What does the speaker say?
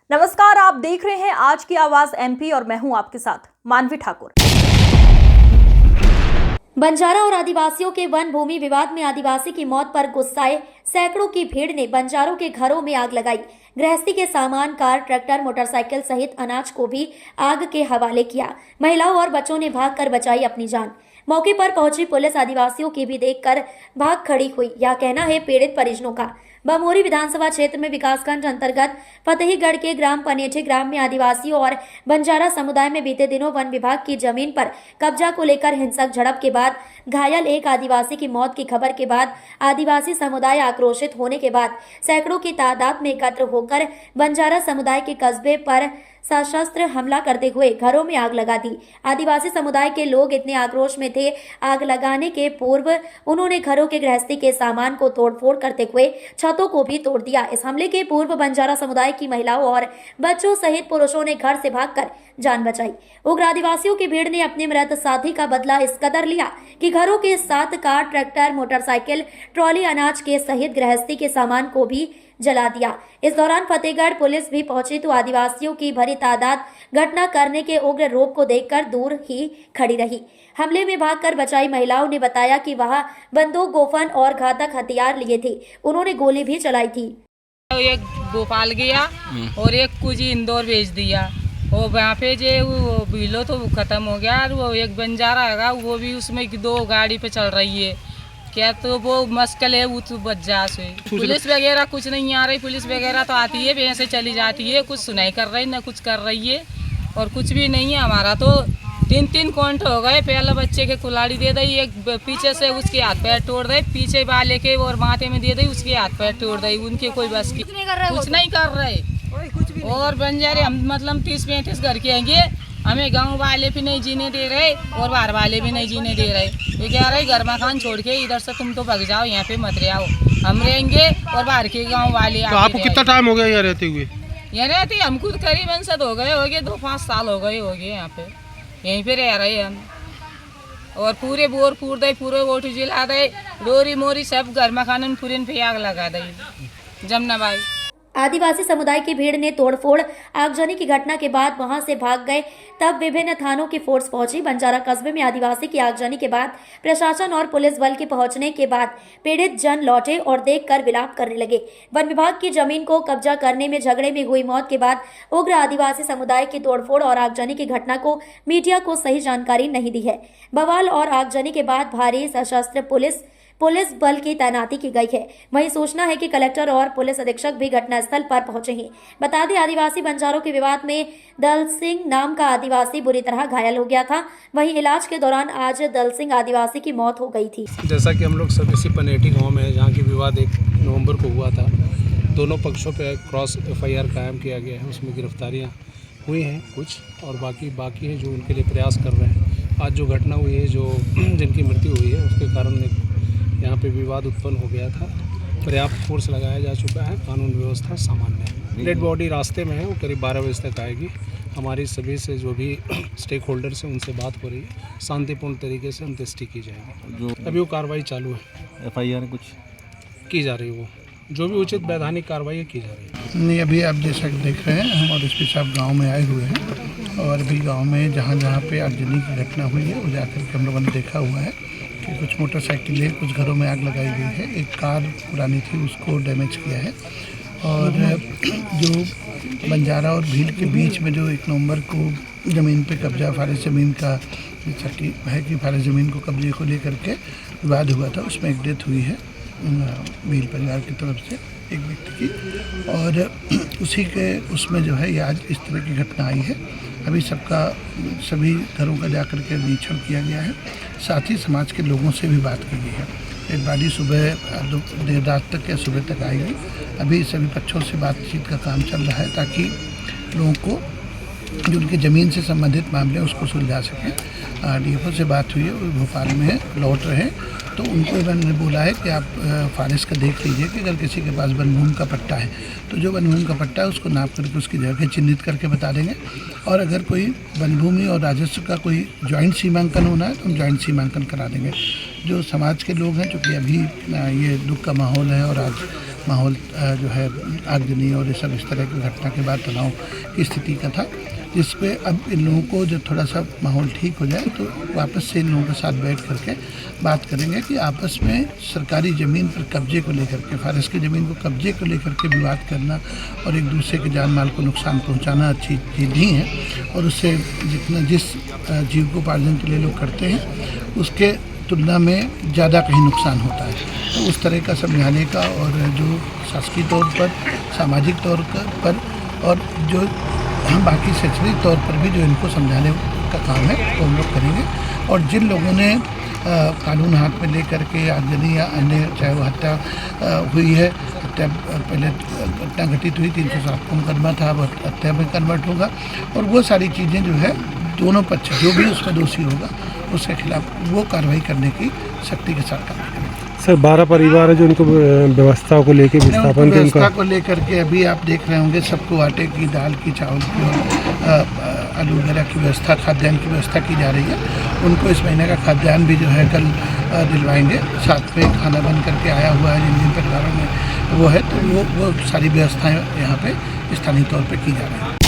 नमस्कार, आप देख रहे हैं आज की आवाज एमपी और मैं हूं आपके साथ मानवी ठाकुर। बंजारा और आदिवासियों के वन भूमि विवाद में आदिवासी की मौत पर गुस्साए सैकड़ों की भीड़ ने बंजारों के घरों में आग लगाई। गृहस्थी के सामान, कार, ट्रैक्टर, मोटरसाइकिल सहित अनाज को भी आग के हवाले किया। महिलाओं और बच्चों ने भागकर बचाई अपनी जान। मौके पर पहुंची पुलिस आदिवासियों की भी देखकर भाग खड़ी हुई, यह कहना है पीड़ित परिजनों का। बमोरी विधानसभा क्षेत्र में विकासखंड अंतर्गत फतेहीगढ़ के ग्राम पनेठी ग्राम में आदिवासियों और बंजारा समुदाय में बीते दिनों वन विभाग की जमीन पर कब्जा को लेकर हिंसक झड़प के बाद घायल एक आदिवासी की मौत की खबर के बाद आदिवासी समुदाय आक्रोशित होने के बाद सैकड़ों की तादाद में एकत्र होकर बंजारा समुदाय के कस्बे पर सशस्त्र हमला करते हुए घरों में आग लगा दी। आदिवासी समुदाय के लोग इतने आक्रोश में थे, आग लगाने के पूर्व उन्होंने घरों के गृहस्थी के सामान को तोड़फोड़ करते हुए छतों को भी तोड़ दिया। इस हमले के पूर्व बंजारा समुदाय की महिलाओं और बच्चों सहित पुरुषों ने घर से भागकर जान बचाई। उग्र आदिवासियों की भीड़ ने अपने मृत साथी का बदला इस कदर लिया कि घरों के साथ कार, ट्रैक्टर, मोटरसाइकिल, ट्रॉली, अनाज के सहित गृहस्थी के सामान को भी जला दिया। इस दौरान फतेहगढ़ पुलिस भी पहुंची तो आदिवासियों की भरी तादाद घटना करने के उग्र रूप को देखकर दूर ही खड़ी रही। हमले में भागकर बचाई महिलाओं ने बताया कि वह बंदूक, गोफन और घातक हथियार लिए थे। उन्होंने गोली भी चलाई थी। एक भोपाल गया और एक कुछ इंदौर भेज दिया। वो वहाँ पे जो वो बिलो तो खत्म हो गया और वो एक बंजारा है वो भी उसमें 2 गाड़ी पे चल रही है क्या, तो वो मुश्किल है वो तो बच जा से। पुलिस वगैरह कुछ नहीं आ रही, पुलिस वगैरह तो आती है वैसे चली जाती है, कुछ सुनाई कर रही ना कुछ कर रही है और कुछ भी नहीं है। हमारा तो 3 काउंट हो गए। पहले बच्चे के कुल्हाड़ी दे दी, एक पीछे से उसके हाथ पैर तोड़ दे, पीछे वाले के और माथे में दे दी, उसके हाथ पैर तोड़ दी। उनके कोई बस की कुछ नहीं कर रहे। और बंजारे हम मतलब 30-35 घर के आएंगे, हमें गांव वाले भी नहीं जीने दे रहे और बाहर वाले भी नहीं जीने दे रहे। ये कह रहे घर मकान छोड़ के इधर से तुम तो भाग जाओ, यहाँ पे मत रहो, हम रहेंगे और बाहर के गांव वाले। तो आपको कितना टाइम हो गया यहाँ रहते हुए? यहाँ रहते हम खुद करीबन से हो गए 2-5 साल हो गए यहाँ पे, यहीं पे रह रहे हम। और पूरे बोर फूर दे, पूरे वोट जिला दे, डोरी मोरी सब घर मकान पूरे पे आग लगा दी जमुना बाई। आदिवासी समुदाय की भीड़ ने तोड़फोड़ आगजनी की घटना के बाद वहां से भाग गए। तब विभिन्न थानों की फोर्स पहुंची। बंजारा कस्बे में आदिवासी की आगजनी के बाद प्रशासन और पुलिस बल के पहुंचने के बाद पीड़ित जन लौटे और देखकर विलाप करने लगे। वन विभाग की जमीन को कब्जा करने में झगड़े में हुई मौत के बाद उग्र आदिवासी समुदाय की तोड़फोड़ और आगजनी की घटना को मीडिया को सही जानकारी नहीं दी है। बवाल और आगजनी के बाद भारी सशस्त्र पुलिस बल की तैनाती की गई है। वहीं सूचना है कि कलेक्टर और पुलिस अधीक्षक भी घटनास्थल पर पहुंचे हैं। बता दें, आदिवासी बंजारों के विवाद में दल सिंह नाम का आदिवासी बुरी तरह घायल हो गया था। वहीं इलाज के दौरान आज दल सिंह आदिवासी की मौत हो गई थी। जैसा कि हम लोग सब इसी पनेठी गाँव में है, जहाँ की विवाद 1 नवंबर को हुआ था। दोनों पक्षों पर क्रॉस FIR कायम किया गया है। उसमें गिरफ्तारियाँ हुई हैं कुछ और बाकी है जो उनके लिए प्रयास कर रहे हैं। आज जो घटना हुई है, जो जिनकी मृत्यु हुई है, उसके कारण यहाँ पे विवाद उत्पन्न हो गया था। पर्याप्त फोर्स लगाया जा चुका है, कानून व्यवस्था सामान्य है। डेड बॉडी रास्ते में है, वो करीब 12 बजे तक आएगी। हमारी सभी से जो भी स्टेक होल्डर्स हैं उनसे बात हो रही है, शांतिपूर्ण तरीके से अंत्येष्टि की जाएगी। अभी वो कार्रवाई चालू है, FIR कुछ की जा रही है, वो जो भी उचित वैधानिक कार्रवाई की जा रही है। नहीं, अभी आप जैसा देख रहे हैं, हम और SP साहब गाँव में आए हुए हैं और अभी गाँव में जहाँ पे आगजनी की घटना हुई है वो जाकर के हम लोगों ने देखा हुआ है कि कुछ मोटरसाइकिलें, कुछ घरों में आग लगाई गई है। एक कार पुरानी थी, उसको डैमेज किया है। और जो बंजारा और भील के बीच में जो 1 नवंबर को ज़मीन पे कब्जा, फारिश ज़मीन का जैसा कि है कि फारिश ज़मीन को कब्जे को लेकर के विवाद हुआ था, उसमें एक डेथ हुई है भील परिवार की तरफ से एक व्यक्ति की। और उसी के उसमें जो है ये आज इस तरह की घटना आई है। अभी सभी घरों का जाकर के निरीक्षण किया गया है। साथ ही समाज के लोगों से भी बात की गई है। एक गाड़ी सुबह देर रात तक या सुबह तक आएगी। अभी सभी पक्षों से बातचीत का काम चल रहा है ताकि लोगों को जो उनके ज़मीन से संबंधित मामले उसको सुलझा सकें। DFO से बात हुई है, वो भोपाल में लौट रहे हैं, तो उनको मैंने बोला है कि आप फारिश का देख लीजिए कि अगर किसी के पास वनभूमि का पट्टा है तो जो वनभूमि का पट्टा है उसको नाप करके उसकी जगह चिन्हित करके बता देंगे। और अगर कोई वनभूमि और राजस्व का कोई ज्वाइंट सीमांकन होना है तो हम ज्वाइंट सीमांकन करा देंगे। जो समाज के लोग हैं, चूँकि अभी ये दुख का माहौल है और आज माहौल जो है आगजनी और ये सब इस तरह की घटना के बाद तनाव की स्थिति का था, जिस पे अब इन लोगों को जब थोड़ा सा माहौल ठीक हो जाए तो वापस से इन लोगों के साथ बैठ करके बात करेंगे कि आपस में सरकारी ज़मीन पर कब्जे को लेकर के, फॉरेस्ट की ज़मीन को कब्जे को लेकर के विवाद करना और एक दूसरे के जान माल को नुकसान पहुंचाना अच्छी चीज़ नहीं है। और उससे जिस जीविकोपार्जन के लिए लोग करते हैं उसके तुलना में ज़्यादा कहीं नुकसान होता है। तो उस तरह का समझाने का और जो शासकीय तौर पर, सामाजिक तौर पर और जो हम बाकी शैक्षणिक तौर पर भी जो इनको समझाने का काम है वो हम लोग करेंगे। और जिन लोगों ने कानून हाथ में लेकर के आगजनी या अन्य, चाहे वो हत्या हुई है, हत्या पहले घटना घटित हुई 307 का मुकदमा था, अब हत्या में कन्वर्ट होगा। और वो सारी चीज़ें जो है दोनों पक्ष जो भी उसमें दोषी होगा उसके खिलाफ वो कार्रवाई करने की सख्ती के साथ कार्रवाई करेंगे। सर 12 परिवार है जो उनको व्यवस्था को लेकर विस्थापन के व्यवस्था को लेकर के अभी आप देख रहे होंगे सबको आटे की, दाल की, चावल की और आलू वगैरह की व्यवस्था, खाद्यान्न की व्यवस्था की जा रही है। उनको इस महीने का खाद्यान्न भी जो है कल दिलवाएंगे। साथ में खाना बन करके आया हुआ है जिन जिन परिवारों में वो है, तो वो सारी व्यवस्थाएं यहाँ पे स्थानीय तौर पे की जा रही है।